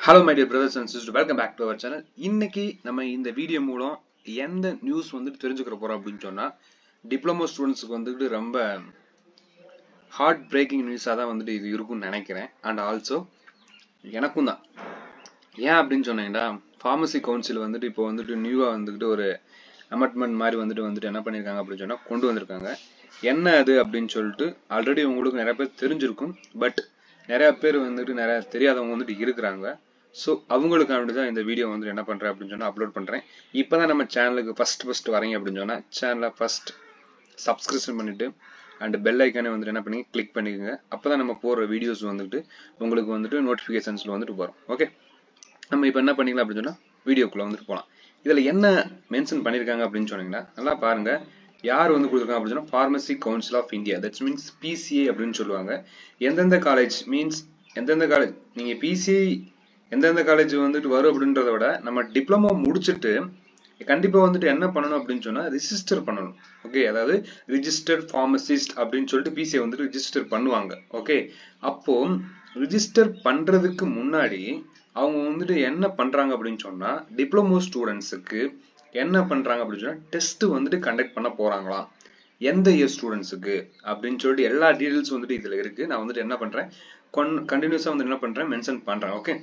Hello my dear brothers and sisters, welcome back to our channel. இன்னைக்கு நம்ம இந்த video மூலம் எந்த நியூஸ் வந்து தெரிஞ்சுக்கிற போறோம் அப்படின்னு சொன்னா டிப்ளமோ ஸ்டூடண்ட்ஸ்க்கு வந்து ரொம்ப ஹார்ட் பிரேக்கிங் நியூஸா தான் வந்து இது இருக்கும்னு நினைக்கிறேன். அண்ட் ஆல்சோ எனக்கும் தான். ஏன் அப்படின்னு சொன்னீங்கன்னா ஃபார்மசி கவுன்சில் வந்துட்டு இப்போ வந்துட்டு நியூவா வந்துட்டு ஒரு அமெண்ட்மெண்ட் மாதிரி வந்துட்டு என்ன பண்ணிருக்காங்க அப்படின்னு சொன்னா கொண்டு வந்திருக்காங்க. என்ன அது அப்படின்னு சொல்லிட்டு ஆல்ரெடி உங்களுக்கு நிறைய பேர் தெரிஞ்சிருக்கும். பட் நிறைய பேர் வந்துட்டு நிறைய தெரியாதவங்க வந்துட்டு இருக்கிறாங்க. ஸோ அவங்களுக்காண்டி தான் இந்த வீடியோ வந்து என்ன பண்றேன் அப்படின்னு சொன்னா அப்லோட் பண்றேன். இப்பதான் நம்ம சேனலுக்கு ஃபர்ஸ்ட் வரீங்க அப்படின்னு சொன்னா சேனலை ஃபர்ஸ்ட் சப்ஸ்கிரிப்ஷன் பண்ணிட்டு அண்ட் பெல் ஐக்கானே வந்துட்டு என்ன பண்ணி கிளிக் பண்ணிக்கோங்க. அப்பதான் நம்ம போற வீடியோஸ் வந்துட்டு உங்களுக்கு வந்துட்டு நோட்டிபிகேஷன்ஸ்ல வந்துட்டு வரும். ஓகே, நம்ம இப்போ என்ன பண்ணிக்கலாம் அப்படின்னு சொன்னா வீடியோக்குள்ள வந்துட்டு போகலாம். இதுல என்ன மென்ஷன் பண்ணிருக்காங்க அப்படின்னு சொன்னீங்கன்னா நல்லா பாருங்க. யார் வந்து கொடுத்துருக்காங்க அப்படின்னு சொன்னா pharmacy council of India, that's means PCA அப்படின்னு சொல்லுவாங்க. எந்தெந்த காலேஜ் மீன்ஸ் எந்தெந்த காலேஜ் நீங்க பிசிஐ எந்தெந்த காலேஜ் வந்துட்டு வரும் அப்படின்றத விட நம்ம டிப்ளமோ முடிச்சுட்டு கண்டிப்பா வந்துட்டு என்ன பண்ணணும் அப்படின்னு சொன்னா ரிஜிஸ்டர் பண்ணணும். ஓகே, அதாவது ரிஜிஸ்டர்ட் ஃபார்மசிஸ்ட் அப்படின்னு சொல்லிட்டு பிசிஐ வந்துட்டு ரிஜிஸ்டர் பண்ணுவாங்க. ஓகே, அப்போ ரிஜிஸ்டர் பண்றதுக்கு முன்னாடி அவங்க வந்துட்டு என்ன பண்றாங்க அப்படின்னு சொன்னா டிப்ளமோ ஸ்டூடெண்ட்ஸுக்கு என்ன பண்றாங்க அப்படின்னு சொன்னா டெஸ்ட் வந்துட்டு கண்டக்ட் பண்ண போறாங்களாம். எந்த இயர் ஸ்டூடெண்ட்ஸுக்கு அப்படின்னு சொல்லிட்டு எல்லா டீடைல்ஸ் வந்துட்டு இதுல இருக்கு. நான் வந்துட்டு என்ன பண்றேன் கண்டினியூஸா வந்து என்ன பண்றேன் மென்ஷன் பண்றேன். ஓகே,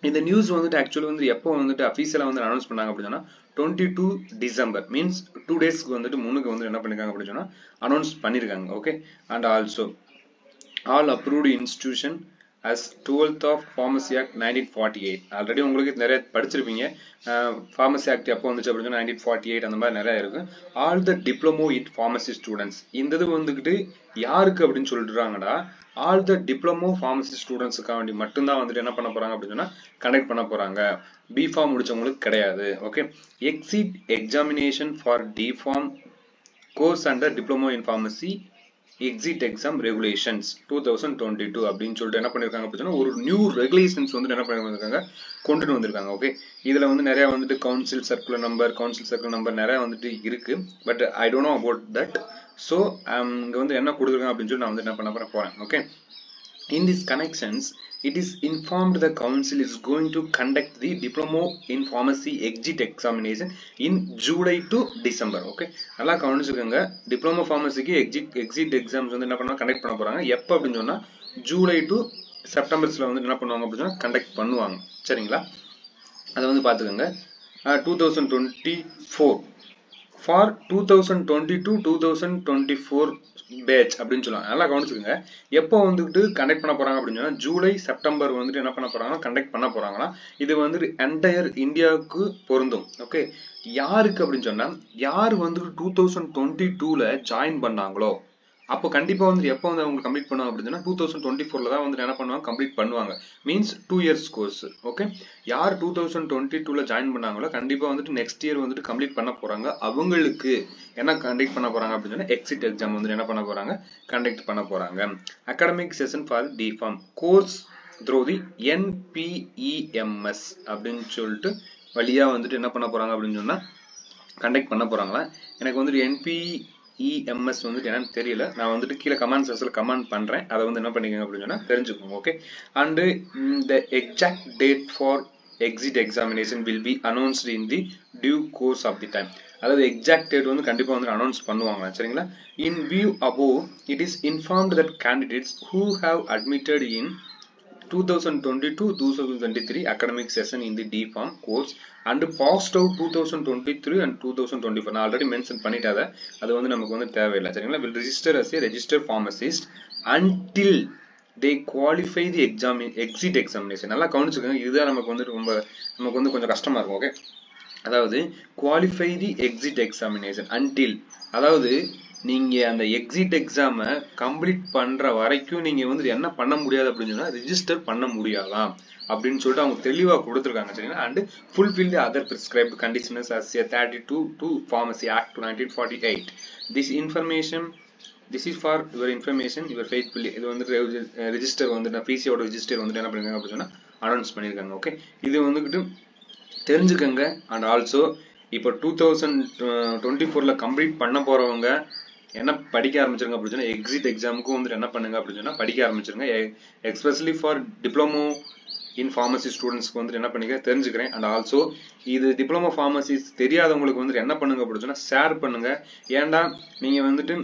இந்த நியூஸ் வந்துட்டு ஆக்சுவலி வந்து எப்போ வந்துட்டு அஃபீஷியலா வந்து அனௌன்ஸ் பண்ணாங்க அப்படின்னா 22 டிசம்பர் மீன்ஸ் 2 டேஸ்க்கு வந்துட்டு முன்னுக்கு வந்து என்ன பண்ணிருக்காங்க அப்படின்னு சொன்னா அனௌன்ஸ் பண்ணிருக்காங்க. Okay, and also all approved institution as 12th of Pharmacy Act 1948. Already உங்களுக்கு நிறைய படிச்சிருப்பீங்க. Pharmacy Act எப்போ வந்துச்சு அப்படின்னு சொன்னா 1948 அந்த மாதிரி நிறைய இருக்கு. All the diploma in pharmacy students இந்த இது வந்துகிட்டு யாருக்கு அப்படின்னு சொல்லிடுறாங்கடா ஆல் த டிப்ளமோ ஃபார்மசி ஸ்டூடெண்ட்ஸுக்காக வேண்டி மட்டும்தான் வந்துட்டு என்ன பண்ண போறாங்க அப்படின்னு சொன்னா கண்டக்ட் பண்ண போறாங்க. பிஃபார்ம் முடிச்சவங்களுக்கு கிடையாது. Okay, exit examination for deform course under diploma in pharmacy exit exam regulations 2022 அப்படின்னு சொல்லிட்டு என்ன பண்ணிருக்காங்க அப்படின்னா ஒரு நியூ ரெகுலேஷன்ஸ் வந்து என்ன பண்ணிருக்காங்க கொண்டுட்டு வந்திருக்காங்க. ஓகே, இதுல வந்து நிறைய வந்துட்டு கவுன்சில் சர்க்குலர் நம்பர் நிறைய வந்துட்டு இருக்கு. But I don't know about that. So இங்க வந்து என்ன கொடுத்துருக்காங்க அப்படின்னு சொல்லி நான் வந்து என்ன பண்ண போறேன். Okay, in these connections it is informed the council is going to conduct the diploma in pharmacy exit examination in July to December. Okay, நல்லா கவனிச்சுக்கோங்க. டிப்ளமோ ஃபார்மசிக்கு எக்ஸிட் எக்ஸாம்ஸ் வந்து என்ன பண்ணா கண்டக்ட் பண்ண போறாங்க. எப்போ அப்படின்னு சொன்னா ஜூலை டு செப்டம்பர்ஸ்ல வந்து என்ன பண்ணுவாங்க அப்படின்னு சொன்னா கண்டக்ட் பண்ணுவாங்க. சரிங்களா, அதை வந்து பாத்துக்கோங்க. 2024 ஃபார் 2022-2024 பேட்ச் அப்படின்னு சொல்லுவாங்க. நல்லா கவனிச்சுக்கோங்க. எப்போ வந்துட்டு கண்டக்ட் பண்ண போறாங்க அப்படின்னு சொன்னா ஜூலை செப்டம்பர் வந்துட்டு என்ன பண்ண போறாங்கன்னா கண்டக்ட் பண்ண போறாங்களா. இது வந்துட்டு என்டையர் இந்தியாவுக்கு பொருந்தும். ஓகே, யாருக்கு அப்படின்னு சொன்னா யார் வந்துட்டு 2022ல ஜாயின் பண்ணாங்களோ அப்போ கண்டிப்பா வந்து எப்போ வந்து அவங்க கம்ப்ளீட் பண்ணுவாங்க அப்படின்னா 2024ல தான் வந்து என்ன பண்ணுவாங்க கம்ப்ளீட் பண்ணுவாங்க. Means 2 years course. ஓகே, யார் 2022ல ஜாயின் பண்ணாங்களோ கண்டிப்பா வந்துட்டு நெக்ஸ்ட் இயர் வந்துட்டு கம்ப்ளீட் பண்ண போறாங்க. அவங்களுக்கு என்ன கண்டக்ட் பண்ண போறாங்க அப்படின்னு சொன்னா எக்ஸிட் எக்ஸாம் வந்து என்ன பண்ண போறாங்க கண்டக்ட் பண்ண போறாங்க. Academic session for deform course through the NPEMS அப்படின்னு சொல்லிட்டு வழியா வந்துட்டு என்ன பண்ண போறாங்க அப்படின்னு சொன்னா கண்டக்ட் பண்ண போறாங்களா. எனக்கு வந்துட்டு NPEMS வந்துட்டு என்னன்னு தெரியல. நான் வந்துட்டு கீழே கமெண்ட் செக்ஷன்ல கமெண்ட் பண்றேன். அதை வந்து என்ன பண்ணிக்கோங்க அப்படின்னு சொன்னா தெரிஞ்சுக்கோங்க. Okay, and the exact date for exit examination will be announced in the due course of the time. அதாவது எக்ஸாக்ட் டேட் வந்து கண்டிப்பா வந்து அனௌன்ஸ் பண்ணுவாங்க. சரிங்களா, in view above it is informed that candidates who have admitted in 2022-2023 academic session in the D-Pharm course and passed out 2023 and 2024 நான் already mention பண்ணிட்டாத அது வந்து நமக்கு வந்து தேவையில்லை. சரிங்களா, will register as a registered pharmacist until they qualify the exit examination. நல்லா கவனிச்சுக்கோங்க. இதுதான் நமக்கு வந்து கொஞ்சம் கஷ்டமா இருக்கும். ஓகே, அதாவது qualify the exit examination until அதாவது நீங்க அந்த எக்ஸிட் எக்ஸாம கம்ப்ளீட் பண்ற வரைக்கும் நீங்க வந்து என்ன பண்ண முடியாது அப்படின்னு சொன்னா ரிஜிஸ்டர் பண்ண முடியாதாம் அப்படின்னு சொல்லிட்டு அவங்க தெளிவா கொடுத்துருக்காங்க. சரிங்களா, and fulfill the other prescribed conditions as a 32 Pharmacy Act 1948. This is for your information, your faithfully. இது வந்து ரெஜிஸ்டர் வந்து பிசியோட ரெஜிஸ்டர் வந்து என்ன பண்ணிருக்காங்க அப்படின்னு சொன்னா அனௌன்ஸ் பண்ணிருக்காங்க. ஓகே, இது வந்துகிட்டு தெரிஞ்சுக்கங்க. அண்ட் ஆல்சோ இப்போ 2024ல கம்ப்ளீட் பண்ண போறவங்க என்ன படிக்க ஆரம்பிச்சிருங்க அப்படின்னு சொன்னா எக்ஸிட் எக்ஸாமுக்கும் வந்துட்டு என்ன பண்ணுங்க அப்படின்னு சொன்னா படிக்க ஆரம்பிச்சிருங்க. Especially for diploma in pharmacy ஸ்டூடெண்ட்ஸ்க்கு வந்துட்டு என்ன பண்ணிக்கிறேன் தெரிஞ்சுக்கிறேன். அண்ட் ஆல்சோ இது டிப்ளமோ ஃபார்மசிஸ் தெரியாதவங்களுக்கு வந்துட்டு என்ன பண்ணுங்க அப்படின்னு சொன்னா ஷேர் பண்ணுங்க. ஏன்டா நீங்க வந்துட்டு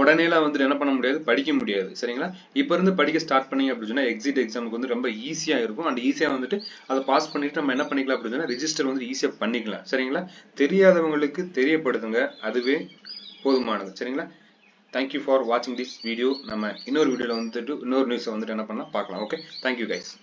உடனேலாம் வந்துட்டு என்ன பண்ண முடியாது, படிக்க முடியாது. சரிங்களா? இப்ப இருந்து படிக்க ஸ்டார்ட் பண்ணீங்க அப்படின்னு சொன்னா எக்ஸிட் எக்ஸாமுக்கு வந்து ரொம்ப ஈஸியா இருக்கும். அண்ட் ஈஸியா வந்துட்டு அதை பாஸ் பண்ணிட்டு நம்ம என்ன பண்ணிக்கலாம் அப்படின்னு சொன்னா ரெஜிஸ்டர் வந்து ஈஸியா பண்ணிக்கலாம். சரிங்களா? தெரியாதவங்களுக்கு தெரியப்படுத்துங்க, அதுவே போதுமானது. சரிங்களா? தேங்க்யூ ஃபார் வாட்சிங் திஸ் வீடியோ. நம்ம இன்னொரு வீடியோல வந்துட்டு இன்னொரு நியூஸை வந்துட்டு என்ன பண்ணலாம் பார்க்கலாம். Okay, thank you guys.